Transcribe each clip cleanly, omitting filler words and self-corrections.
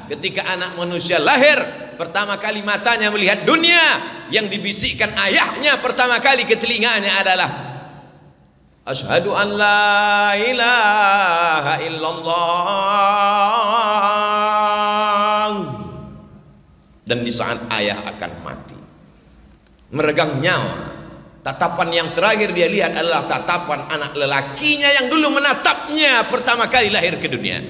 ketika anak manusia lahir, pertama kali matanya melihat dunia, yang dibisikkan ayahnya pertama kali ke telinganya adalah asyhadu an la ilaha illallah. Dan di saat ayah akan mati, meregang nyawa, tatapan yang terakhir dia lihat adalah tatapan anak lelakinya yang dulu menatapnya pertama kali lahir ke dunia.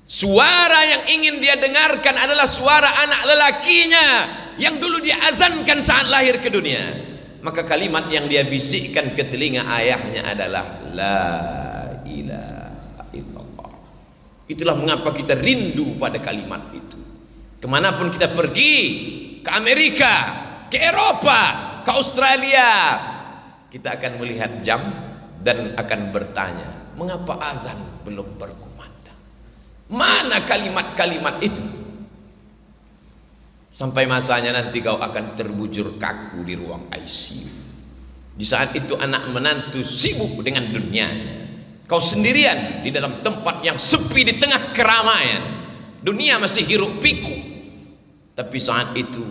Suara yang ingin dia dengarkan adalah suara anak lelakinya yang dulu dia azankan saat lahir ke dunia. Maka kalimat yang dia bisikkan ke telinga ayahnya adalah la ilaha illallah. Itulah mengapa kita rindu pada kalimat itu. Kemanapun kita pergi, ke Amerika, ke Eropa, ke Australia, kita akan melihat jam dan akan bertanya, mengapa azan belum berkumandang? Mana kalimat-kalimat itu? Sampai masanya nanti kau akan terbujur kaku di ruang ICU. Di saat itu anak menantu sibuk dengan dunianya, kau sendirian di dalam tempat yang sepi di tengah keramaian. Dunia masih hiruk pikuk. Tapi saat itu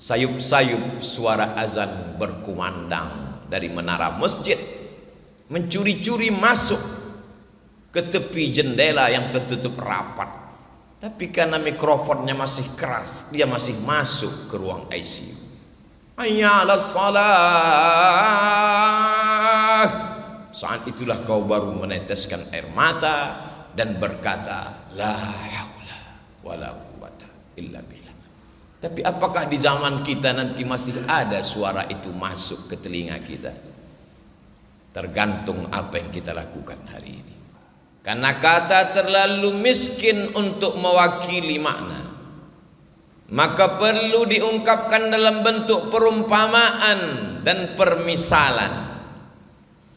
sayup-sayup suara azan berkumandang dari menara masjid, mencuri-curi masuk ke tepi jendela yang tertutup rapat. Tapi karena mikrofonnya masih keras, dia masih masuk ke ruang ICU. Hayya 'alas shalah. Saat itulah kau baru meneteskan air mata dan berkata, la haula wala quwata illa billah. Tapi apakah di zaman kita nanti masih ada suara itu masuk ke telinga kita? Tergantung apa yang kita lakukan hari ini. Karena kata terlalu miskin untuk mewakili makna, maka perlu diungkapkan dalam bentuk perumpamaan dan permisalan.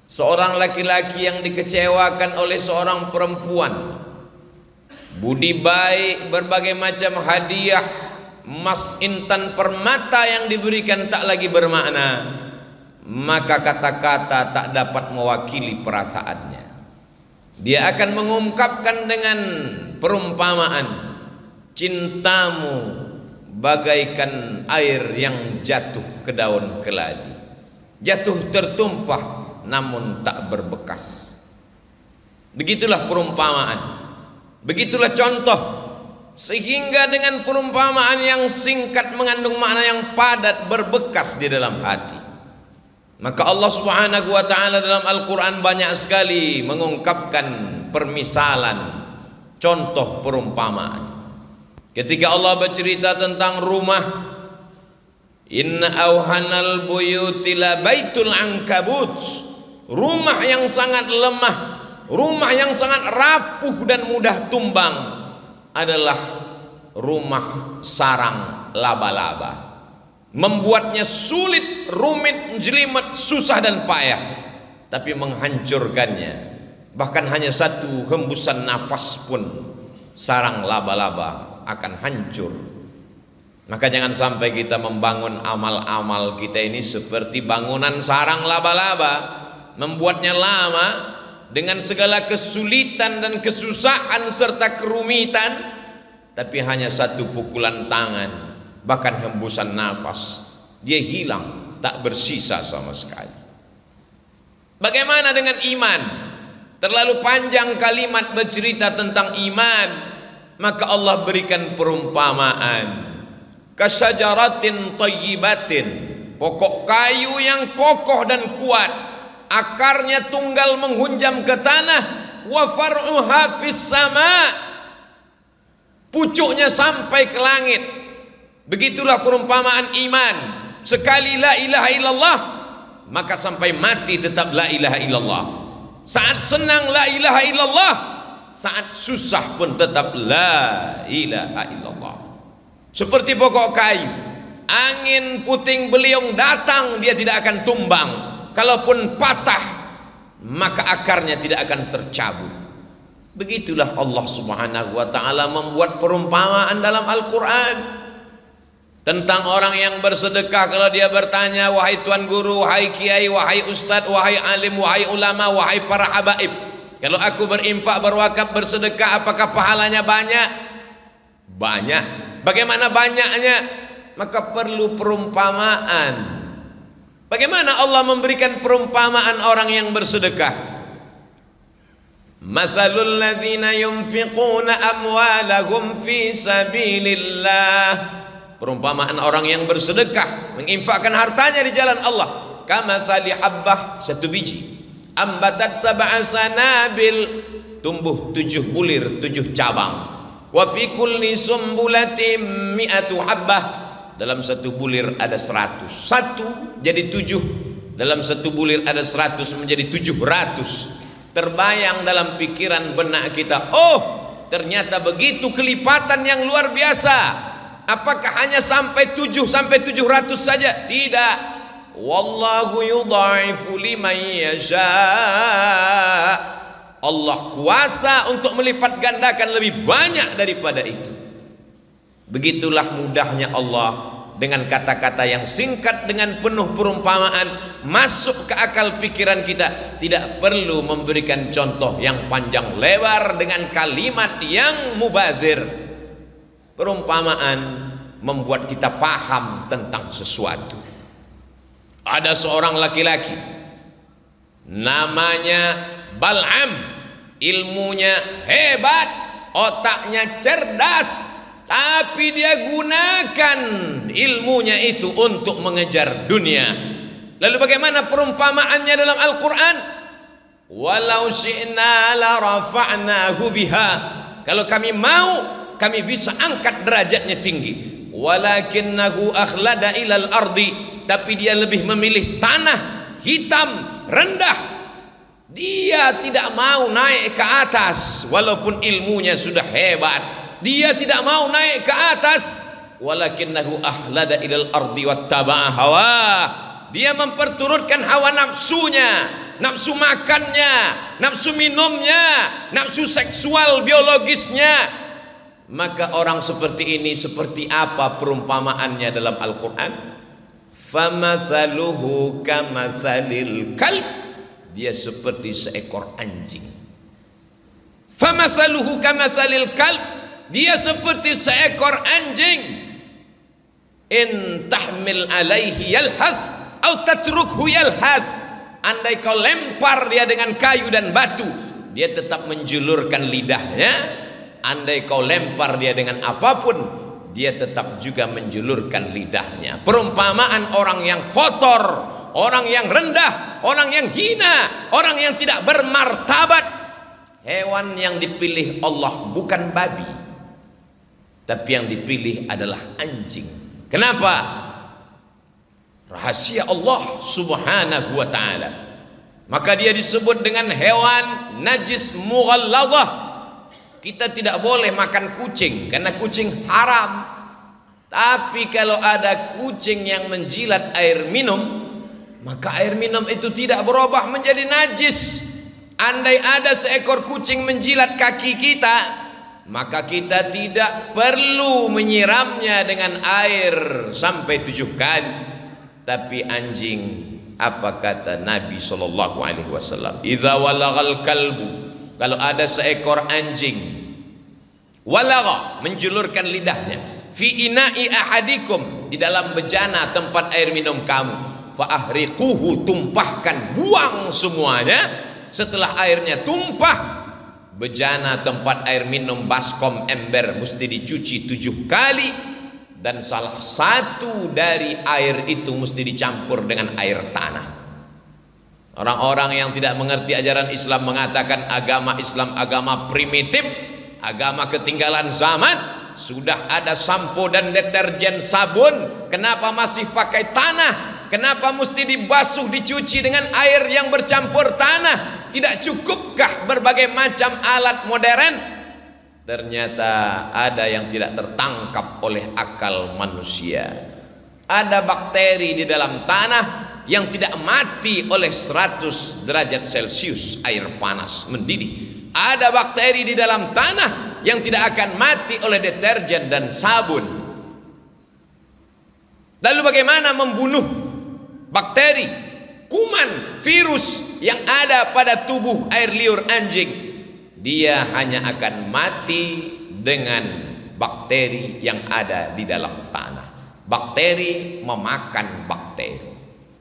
Seorang laki-laki yang dikecewakan oleh seorang perempuan, budi baik, berbagai macam hadiah, emas, intan, permata yang diberikan tak lagi bermakna, maka kata-kata tak dapat mewakili perasaannya. Dia akan mengungkapkan dengan perumpamaan, cintamu bagaikan air yang jatuh ke daun keladi, jatuh tertumpah namun tak berbekas. Begitulah perumpamaan, begitulah contoh. Sehingga dengan perumpamaan yang singkat mengandung makna yang padat, berbekas di dalam hati. Maka Allah Subhanahu wa ta'ala dalam Al-Quran banyak sekali mengungkapkan permisalan, contoh perumpamaan. Ketika Allah bercerita tentang rumah, inna awhanal buyuti la baitul ankabut, rumah yang sangat lemah, rumah yang sangat rapuh dan mudah tumbang adalah rumah sarang laba-laba. Membuatnya sulit, rumit, jelimet, susah dan payah. Tapi menghancurkannya, bahkan hanya satu hembusan nafas pun sarang laba-laba akan hancur. Maka jangan sampai kita membangun amal-amal kita ini seperti bangunan sarang laba-laba, membuatnya lama dengan segala kesulitan dan kesusahan serta kerumitan, tapi hanya satu pukulan tangan, bahkan hembusan nafas, dia hilang, tak bersisa sama sekali. Bagaimana dengan iman? Terlalu panjang kalimat bercerita tentang iman, maka Allah berikan perumpamaan. Kasyajaratin thayyibatin, pokok kayu yang kokoh dan kuat, akarnya tunggal menghunjam ke tanah, wa far'uha fis sama, pucuknya sampai ke langit. Begitulah perumpamaan iman. Sekali la ilaha illallah, maka sampai mati tetap la ilaha illallah. Saat senang la ilaha illallah, saat susah pun tetap la ilaha illallah. Seperti pokok kayu, angin puting beliung datang, dia tidak akan tumbang. Kalaupun patah, maka akarnya tidak akan tercabut. Begitulah Allah Subhanahu wa ta'ala membuat perumpamaan dalam Al-Quran tentang orang yang bersedekah. Kalau dia bertanya, wahai tuan guru, wahai kiai, wahai ustadz, wahai alim, wahai ulama, wahai para habaib, kalau aku berinfak, berwakaf, bersedekah, apakah pahalanya banyak? Banyak. Bagaimana banyaknya? Maka perlu perumpamaan. Bagaimana Allah memberikan perumpamaan orang yang bersedekah? Mathalul ladzina yunfiquna amwalahum fi sabilillah. Perumpamaan orang yang bersedekah, menginfakkan hartanya di jalan Allah. Kamathali habbah, satu biji, ambatat sab'a sanabil, tumbuh 7 bulir, 7 cabang. Wa fi kulli sumbulatin mi'atu habbah, dalam satu bulir ada 100. Satu jadi 7, dalam satu bulir ada 100, menjadi 700. Terbayang dalam pikiran benak kita, oh ternyata begitu kelipatan yang luar biasa. Apakah hanya sampai 7 sampai 700 saja? Tidak. Wallahu yudha'ifu liman yasha. Allah kuasa untuk melipat gandakan lebih banyak daripada itu. Begitulah mudahnya Allah, dengan kata-kata yang singkat, dengan penuh perumpamaan, masuk ke akal pikiran kita. Tidak perlu memberikan contoh yang panjang lebar dengan kalimat yang mubazir. Perumpamaan membuat kita paham tentang sesuatu. Ada seorang laki-laki namanya Bal'am, ilmunya hebat, otaknya cerdas, tapi dia gunakan ilmunya itu untuk mengejar dunia. Lalu bagaimana perumpamaannya dalam Al-Quran? Walau syi'na la rafa'nahu biha. Kalau kami mau, kami bisa angkat derajatnya tinggi. Walakinnahu akhlada ilal ardi. Tapi dia lebih memilih tanah hitam, rendah. Dia tidak mau naik ke atas, walaupun ilmunya sudah hebat. Dia tidak mau naik ke atas. Walakinnahu ahlada ilal ardi wattaba'a hawa. Dia memperturutkan hawa nafsunya, nafsu makannya, nafsu minumnya, nafsu seksual biologisnya. Maka orang seperti ini seperti apa perumpamaannya dalam Al-Quran? Famathaluhu kamathalil kalb. Dia seperti seekor anjing. Famathaluhu kamathalil kalb. Dia seperti seekor anjing. In tahmil alaihi yalhath atau tatrukhu yalhath. Andai kau lempar dia dengan kayu dan batu, dia tetap menjulurkan lidahnya. Andai kau lempar dia dengan apapun, dia tetap juga menjulurkan lidahnya. Perumpamaan orang yang kotor, orang yang rendah, orang yang hina, orang yang tidak bermartabat. Hewan yang dipilih Allah bukan babi, tapi yang dipilih adalah anjing. Kenapa? Rahasia Allah subhanahu wa ta'ala. Maka dia disebut dengan hewan najis mughalladhah. Kita tidak boleh makan kucing karena kucing haram. Tapi kalau ada kucing yang menjilat air minum, maka air minum itu tidak berubah menjadi najis. Andai ada seekor kucing menjilat kaki kita, maka kita tidak perlu menyiramnya dengan air sampai 7 kali. Tapi anjing, apa kata Nabi SAW? Idza walagal kalbu, kalau ada seekor anjing walagha, menjulurkan lidahnya, fi ina'i ahadikum, di dalam bejana tempat air minum kamu, fa ahriquhu, tumpahkan, buang semuanya. Setelah airnya tumpah, bejana tempat air minum, baskom, ember mesti dicuci 7 kali. Dan salah satu dari air itu mesti dicampur dengan air tanah. Orang-orang yang tidak mengerti ajaran Islam mengatakan agama Islam agama primitif, agama ketinggalan zaman. Sudah ada sampo dan deterjen, sabun, kenapa masih pakai tanah? Kenapa mesti dibasuh, dicuci dengan air yang bercampur tanah? Tidak cukupkah berbagai macam alat modern? Ternyata ada yang tidak tertangkap oleh akal manusia. Ada bakteri di dalam tanah yang tidak mati oleh 100 derajat Celcius air panas mendidih. Ada bakteri di dalam tanah yang tidak akan mati oleh deterjen dan sabun. Lalu bagaimana membunuh bakteri, kuman, virus yang ada pada tubuh air liur anjing? Dia hanya akan mati dengan bakteri yang ada di dalam tanah. Bakteri memakan bakteri,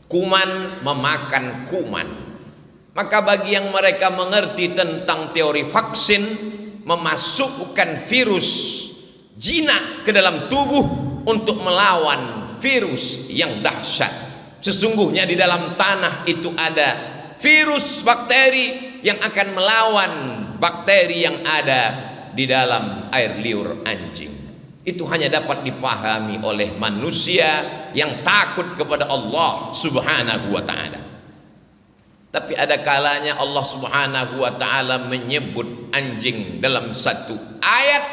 kuman memakan kuman. Maka bagi yang mereka mengerti tentang teori vaksin, memasukkan virus jinak ke dalam tubuh untuk melawan virus yang dahsyat. Sesungguhnya di dalam tanah itu ada virus bakteri yang akan melawan bakteri yang ada di dalam air liur anjing. Itu hanya dapat dipahami oleh manusia yang takut kepada Allah Subhanahu wa ta'ala. Tapi ada kalanya Allah Subhanahu wa ta'ala menyebut anjing dalam satu ayat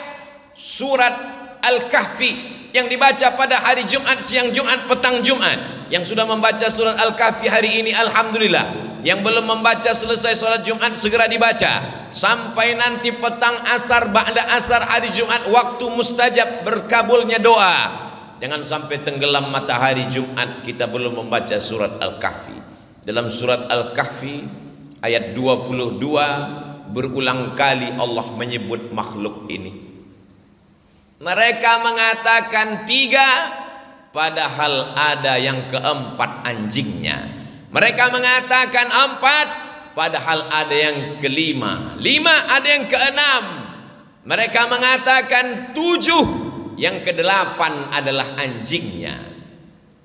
surat Al-Kahfi yang dibaca pada hari Jumat, siang Jumat, petang Jumat. Yang sudah membaca surat Al-Kahfi hari ini alhamdulillah. Yang belum membaca selesai sholat Jumat segera dibaca sampai nanti petang asar, ba'da asar hari Jumat, waktu mustajab berkabulnya doa. Jangan sampai tenggelam matahari Jumat kita belum membaca surat Al-Kahfi. Dalam surat Al-Kahfi ayat 22 berulang kali Allah menyebut makhluk ini. Mereka mengatakan 3, padahal ada yang keempat anjingnya. Mereka mengatakan 4, padahal ada yang kelima. 5, ada yang ke-6. Mereka mengatakan 7, yang ke-8 adalah anjingnya.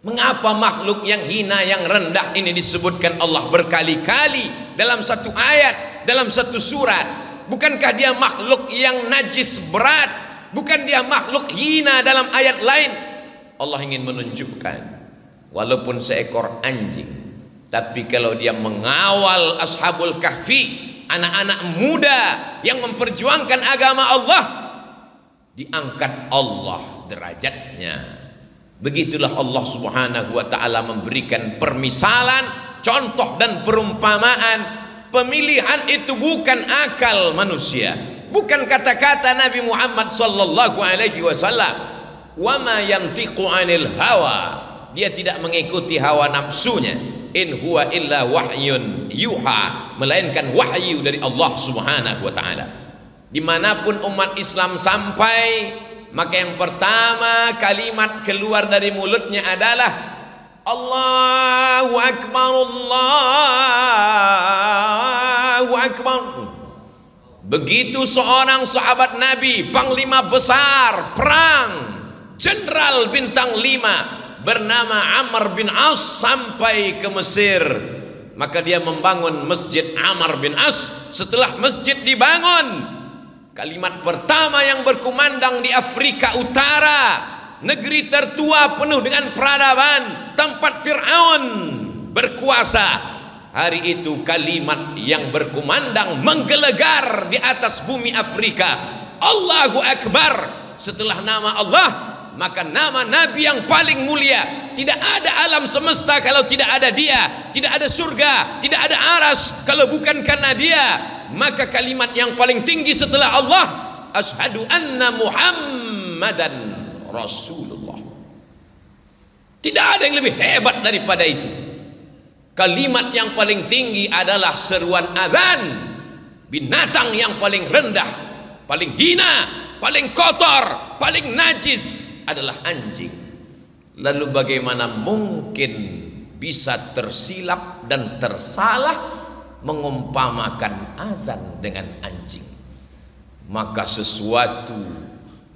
Mengapa makhluk yang hina, yang rendah ini disebutkan Allah berkali-kali dalam satu ayat, dalam satu surat? Bukankah dia makhluk yang najis berat? Bukan dia makhluk hina dalam ayat lain? Allah ingin menunjukkan walaupun seekor anjing, tapi kalau dia mengawal Ashabul Kahfi, anak-anak muda yang memperjuangkan agama Allah, diangkat Allah derajatnya. Begitulah Allah Subhanahu wa ta'ala memberikan permisalan, contoh dan perumpamaan. Pemilihan itu bukan akal manusia, bukan kata-kata Nabi Muhammad sallallahu alaihi wasallam. Wa ma yantiqu 'anil hawa, dia tidak mengikuti hawa nafsunya. In huwa illa wahyun yuha, melainkan wahyu dari Allah Subhanahu wa ta'ala. Dimanapun umat Islam sampai, maka yang pertama kalimat keluar dari mulutnya adalah Allahu Akbar, Allahu Akbar. Begitu seorang sahabat Nabi, panglima besar perang, jenderal bintang 5 bernama Amr bin As sampai ke Mesir, maka dia membangun Masjid Amr bin As. Setelah masjid dibangun, kalimat pertama yang berkumandang di Afrika Utara, negeri tertua penuh dengan peradaban, tempat Fir'aun berkuasa, hari itu kalimat yang berkumandang menggelegar di atas bumi Afrika, Allahu Akbar. Setelah nama Allah, maka nama Nabi yang paling mulia. Tidak ada alam semesta kalau tidak ada dia, tidak ada surga, tidak ada aras kalau bukan karena dia. Maka kalimat yang paling tinggi setelah Allah, asyhadu anna Muhammadan Rasulullah. Tidak ada yang lebih hebat daripada itu. Kalimat yang paling tinggi adalah seruan azan. Binatang yang paling rendah, paling hina, paling kotor, paling najis adalah anjing. Lalu bagaimana mungkin bisa tersilap dan tersalah mengumpamakan azan dengan anjing? Maka sesuatu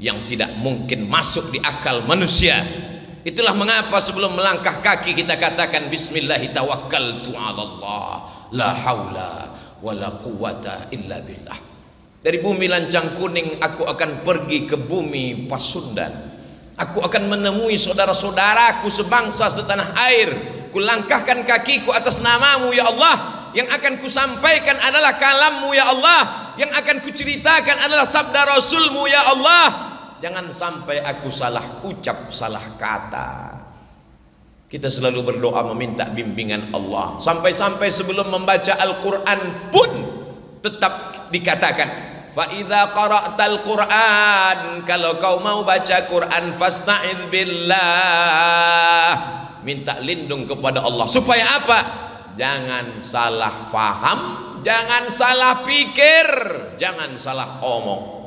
yang tidak mungkin masuk di akal manusia. Itulah mengapa sebelum melangkah kaki kita katakan bismillahi tawakkaltu 'ala Allah, la haula wala quwata illa billah. Dari bumi Lancang Kuning aku akan pergi ke bumi Pasundan. Aku akan menemui saudara-saudaraku sebangsa setanah air. Kulangkahkan kakiku atas namamu ya Allah. Yang akan kusampaikan adalah kalammu ya Allah. Yang akan kuceritakan adalah sabda Rasulmu ya Allah. Jangan sampai aku salah ucap, salah kata. Kita selalu berdoa meminta bimbingan Allah. Sampai-sampai sebelum membaca Al-Quran pun tetap dikatakan, fa idza qara'tal Qur'an, kalau kau mau baca Quran, fasta'idz billah, minta lindung kepada Allah. Supaya apa? Jangan salah faham, jangan salah pikir, jangan salah omong.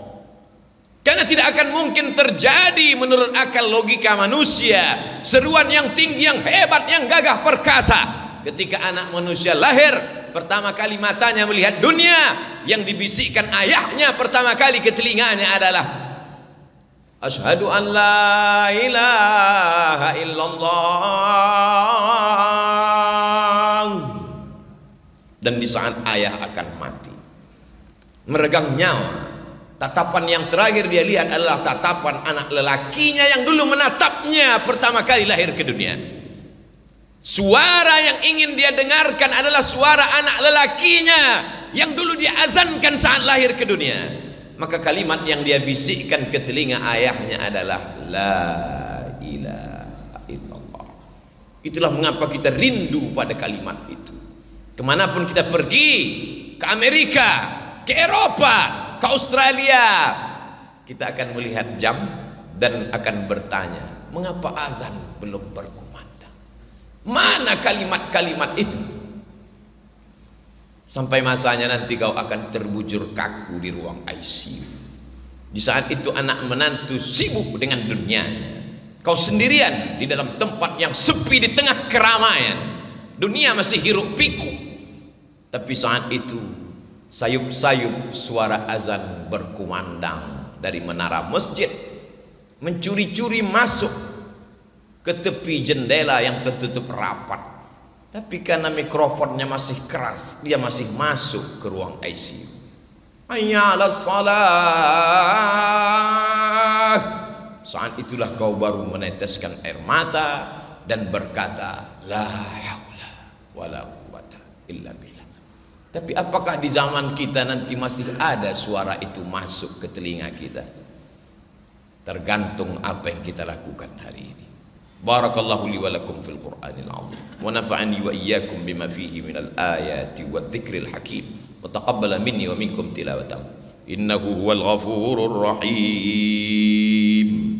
Karena tidak akan mungkin terjadi menurut akal logika manusia seruan yang tinggi, yang hebat, yang gagah perkasa ketika anak manusia lahir. Pertama kali matanya melihat dunia, yang dibisikkan ayahnya pertama kali ke telinganya adalah asyhadu an la ilaha illallah. Dan di saat ayah akan mati, meregang nyawa, tatapan yang terakhir dia lihat adalah tatapan anak lelakinya yang dulu menatapnya pertama kali lahir ke dunia. Suara yang ingin dia dengarkan adalah suara anak lelakinya yang dulu dia azankan saat lahir ke dunia. Maka kalimat yang dia bisikkan ke telinga ayahnya adalah la ilaha illallah. Itulah mengapa kita rindu pada kalimat itu. Kemanapun kita pergi, ke Amerika, ke Eropa, ke Australia, kita akan melihat jam dan akan bertanya, mengapa azan belum berkumandang? Mana kalimat-kalimat itu? Sampai masanya nanti kau akan terbujur kaku di ruang ICU. Di saat itu anak menantu sibuk dengan dunianya, kau sendirian di dalam tempat yang sepi di tengah keramaian. Dunia masih hiruk pikuk. Tapi saat itu sayup-sayup suara azan berkumandang dari menara masjid, mencuri-curi masuk ke tepi jendela yang tertutup rapat. Tapi karena mikrofonnya masih keras, dia masih masuk ke ruang ICU. Hayya 'alas shalah. Saat itulah kau baru meneteskan air mata dan berkata, la haula wala quwata illa billah. Tapi apakah di zaman kita nanti masih ada suara itu masuk ke telinga kita? Tergantung apa yang kita lakukan hari ini. Barakallahu li wa lakum fil Qur'anil 'azim wa nafa'ani wa iyyakum bima fihi minal ayati wadh-dhikril hakim wa taqabbala minni wa minkum tilawatahu innahu huwal ghafurur rahim.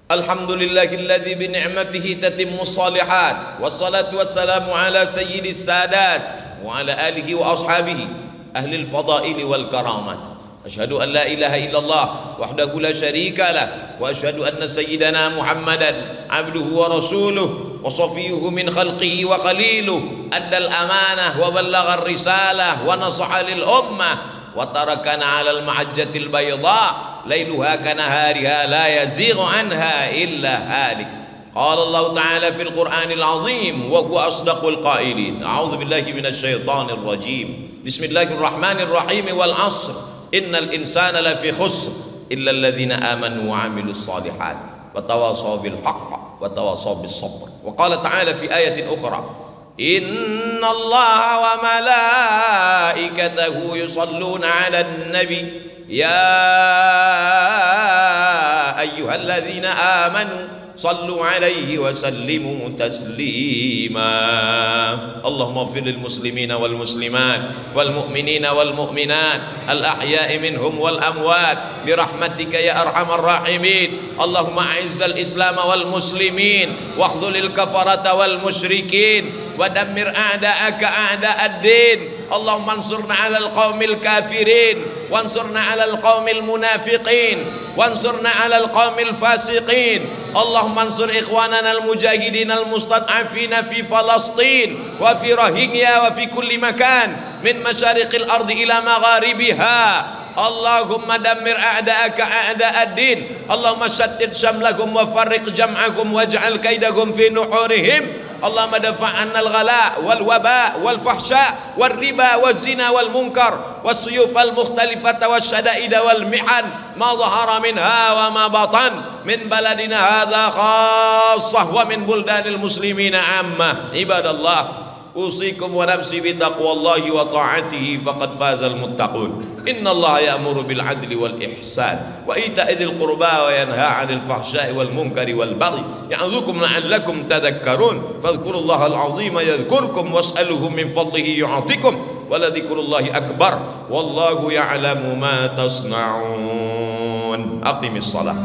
Alhamdulillahilladzi bi ni'matihi tatimmu shalihat wassalatu wassalamu ala sayyidis sadat wa ala alihi wa ashabihi ahli al-fadaili wal karamat. Asyhadu an la ilaha illallah wahdahu la syarika lah wa asyhadu anna sayyidana Muhammadan abduhu wa rasuluh wa safiyuhu min khalqihi wa khaliluh addal amanah wa ballagha ar-risalah wa nasaha lil ummah wa tarakana 'alal mahajjatil bayda ليلها كنهارها لا يزيغ عنها إلا هالك. قال الله تعالى في القرآن العظيم وهو أصدق القائلين أعوذ بالله من الشيطان الرجيم بسم الله الرحمن الرحيم والعصر إن الإنسان لفي خسر إلا الذين آمنوا وعملوا الصالحات وتواصوا بالحق وتواصوا بالصبر. وقال تعالى في آية أخرى إن الله وملائكته يصلون على النبي يا أيها الذين آمنوا صلوا عليه وسلموا تسليما. اللهم اغفر للمسلمين والمسلمات والمؤمنين والمؤمنات الأحياء منهم والأموات برحمتك يا أرحم الراحمين. اللهم أعز الإسلام والمسلمين واخذل الكفرة والمشركين ودمر أعداءك أعداء الدين. اللهم انصرنا على القوم الكافرين وانصرنا على القوم المنافقين وانصرنا على القوم الفاسقين. اللهم انصر إخواننا المجاهدين المستضعفين في فلسطين وفي روهينيا وفي كل مكان من مشارق الأرض إلى مغاربها. اللهم دمر أعداءك أعداء الدين. اللهم شتت شملهم وفرق جمعهم واجعل كيدهم في نحورهم. اللهم دفع عنا الغلاء والوباء والفحشاء والربا والزنا والمنكر والسيوف المختلفة والشدائد والمحن ما ظهر منها وما بطن من بلدنا هذا خاصة ومن بلدان المسلمين عامة. عباد الله أوصيكم ونفسي بتقوى الله وطاعته فقد فاز المتقون. إن الله يأمر بالعدل والإحسان وإيتاء ذي القربى وينهى عن الفحشاء والمنكر والبغي يعظكم لعلكم تذكرون. فاذكروا الله العظيم يذكركم واسألوه من فضله يعطكم ولذكر الله أكبر والله يعلم ما تصنعون. أقم الصلاة.